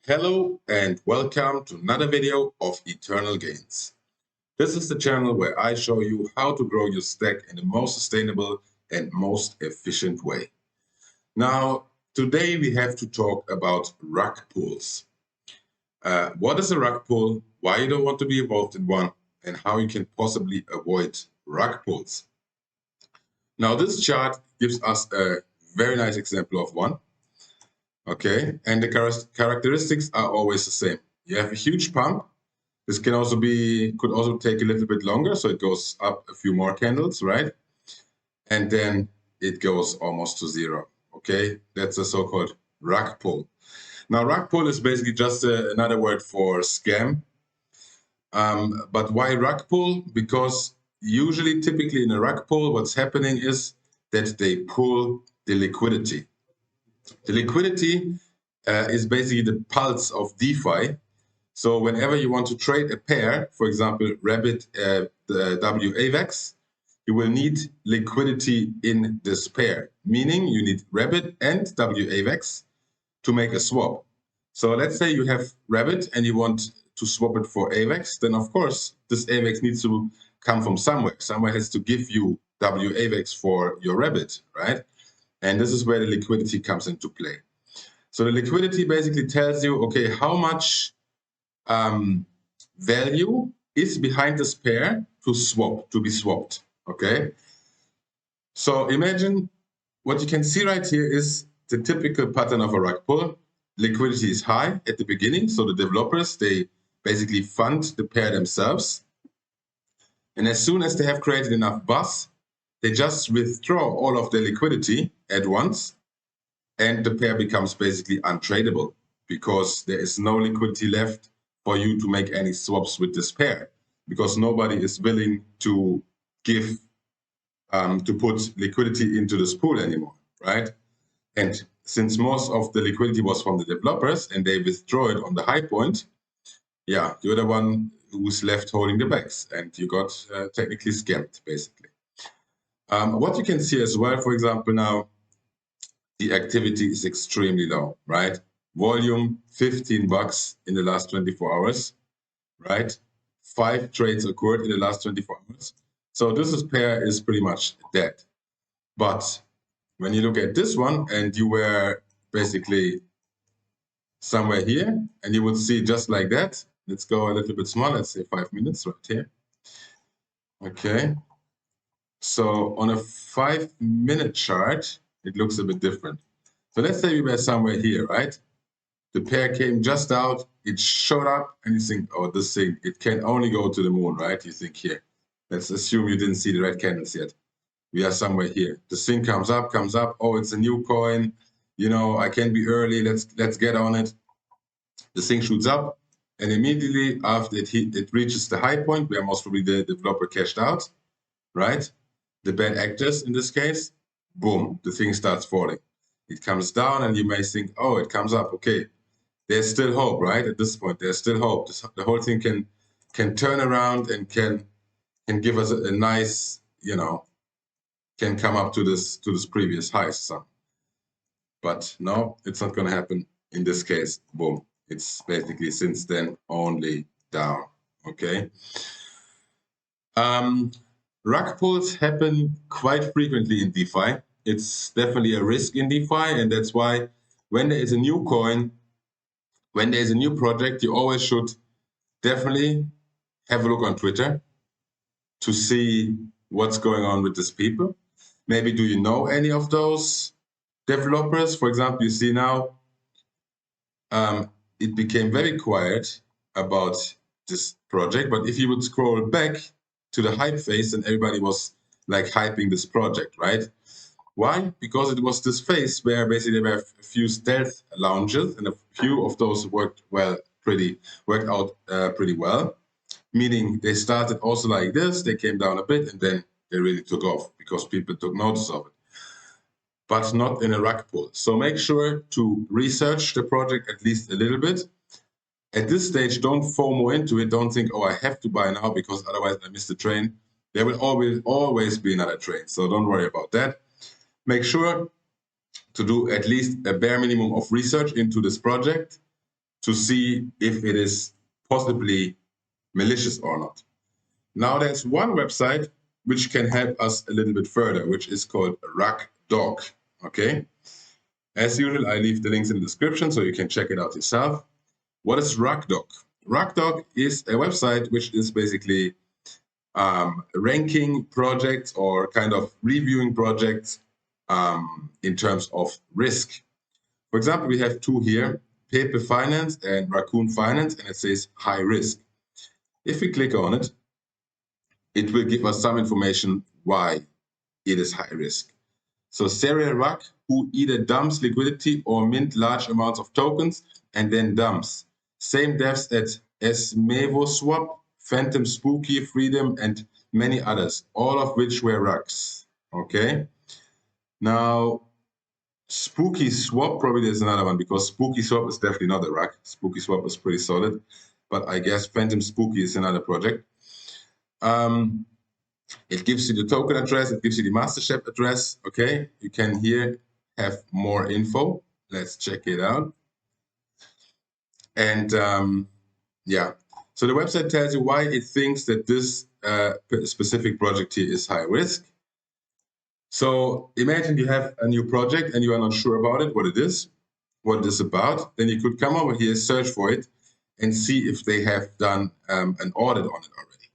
Hello and welcome to another video of Eternal Gains. This is the channel where I show you how to grow your stack in the most sustainable and most efficient way. Now, today we have to talk about rug pulls. What is a rug pull, why you don't want to be involved in one, and how you can possibly avoid rug pulls. Now, this chart gives us a very nice example of one. Okay, and the characteristics are always the same. You have a huge pump. This could also take a little bit longer, so it goes up a few more candles, right? And then it goes almost to zero. Okay, that's a so-called rug pull. Now, rug pull is basically just another word for scam. But why rug pull? Because typically in a rug pull, what's happening is that they pull the liquidity. The liquidity is basically the pulse of DeFi. So whenever you want to trade a pair, for example, Rabbit the WAVEX, you will need liquidity in this pair, meaning you need Rabbit and WAVEX to make a swap. So let's say you have Rabbit and you want to swap it for AVEX, then of course this AVEX needs to come from somewhere. Somewhere has to give you WAVEX for your Rabbit, right? And this is where the liquidity comes into play. So the liquidity basically tells you, okay, how much value is behind this pair to be swapped, okay? So imagine what you can see right here is the typical pattern of a rug pull. Liquidity is high at the beginning, so the developers, they basically fund the pair themselves. And as soon as they have created enough buzz, they just withdraw all of their liquidity at once, and the pair becomes basically untradeable because there is no liquidity left for you to make any swaps with this pair, because nobody is willing to give to put liquidity into this pool anymore, right? And since most of the liquidity was from the developers and they withdraw it on the high point, yeah, you're the one who's left holding the bags, and you got technically scammed, basically. What you can see as well, for example, now, the activity is extremely low, right? Volume, $15 in the last 24 hours, right? 5 trades occurred in the last 24 hours. So this pair is pretty much dead. But when you look at this one and you were basically somewhere here and you would see just like that, let's go a little bit smaller, let's say 5 minutes right here. Okay. So on a 5-minute chart, it looks a bit different. So let's say we were somewhere here, right? The pair came just out, it showed up, and you think, oh, this thing, it can only go to the moon, right? You think here. Let's assume you didn't see the red candles yet. We are somewhere here. The thing comes up, oh, it's a new coin. You know, I can be early, let's get on it. The thing shoots up, and immediately after it reaches the high point, where most probably the developer cashed out, right? The bad actors in this case, boom, the thing starts falling. It comes down and you may think, oh, it comes up, okay. There's still hope, right? At this point, there's still hope. The whole thing can turn around and can give us a nice, you know, can come up to this previous high. But no, it's not going to happen in this case. Boom, it's basically since then only down. Okay. Rug pulls happen quite frequently in DeFi. It's definitely a risk in DeFi, and that's why when there is a new coin, when there's a new project, you always should definitely have a look on Twitter to see what's going on with these people. Maybe do you know any of those developers? For example, you see now it became very quiet about this project, but if you would scroll back to the hype phase, and everybody was like hyping this project, right? Why? Because it was this phase where basically there were a few stealth launches, and a few of those worked out pretty well. Meaning they started also like this, they came down a bit, and then they really took off because people took notice of it. But not in a rug pull. So make sure to research the project at least a little bit. At this stage, don't FOMO into it. Don't think, oh, I have to buy now because otherwise I miss the train. There will always be another train. So don't worry about that. Make sure to do at least a bare minimum of research into this project. to see if it is possibly malicious or not. Now there's one website which can help us a little bit further, which is called Rugdoc, okay? As usual, I leave the links in the description so you can check it out yourself. What is Rugdoc? Rugdoc is a website which is basically ranking projects or kind of reviewing projects in terms of risk. For example, we have two here, Paper Finance and Raccoon Finance, and it says high risk. If we click on it, it will give us some information why it is high risk. So serial rug who either dumps liquidity or mint large amounts of tokens and then dumps. Same devs as MevoSwap, Phantom Spooky, Freedom, and many others, all of which were rugs. Okay. Now, Spooky Swap, probably there's another one because Spooky Swap is definitely not a rug. Spooky Swap is pretty solid, but I guess Phantom Spooky is another project. It gives you the token address, it gives you the MasterChef address, okay? You can here have more info. Let's check it out. And yeah, so the website tells you why it thinks that this specific project here is high risk. So imagine you have a new project and you are not sure about it, what it is about. Then you could come over here, search for it, and see if they have done an audit on it already.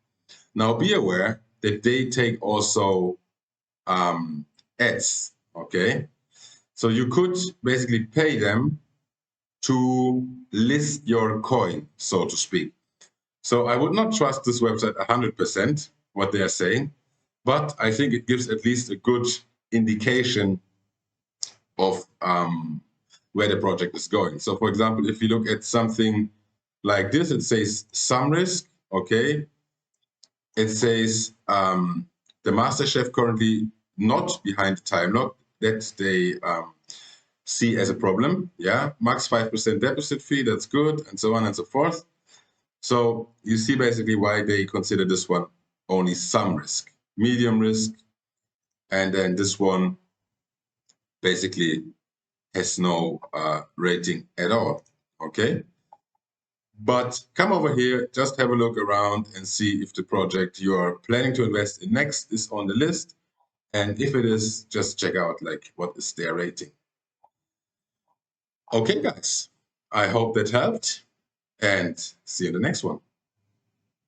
Now be aware that they take also ads, okay? So you could basically pay them to list your coin, so to speak. So I would not trust this website 100%, what they are saying, but I think it gives at least a good indication of where the project is going. So for example, if you look at something like this, it says some risk, okay? It says the MasterChef currently not behind the time lock that they see as a problem. Yeah, max 5% deposit fee, that's good, and so on and so forth. So you see basically why they consider this one only some risk, medium risk, and then this one basically has no rating at all, okay? But come over here, just have a look around and see if the project you are planning to invest in next is on the list. And if it is, just check out like what is their rating. Okay, guys, I hope that helped and see you in the next one.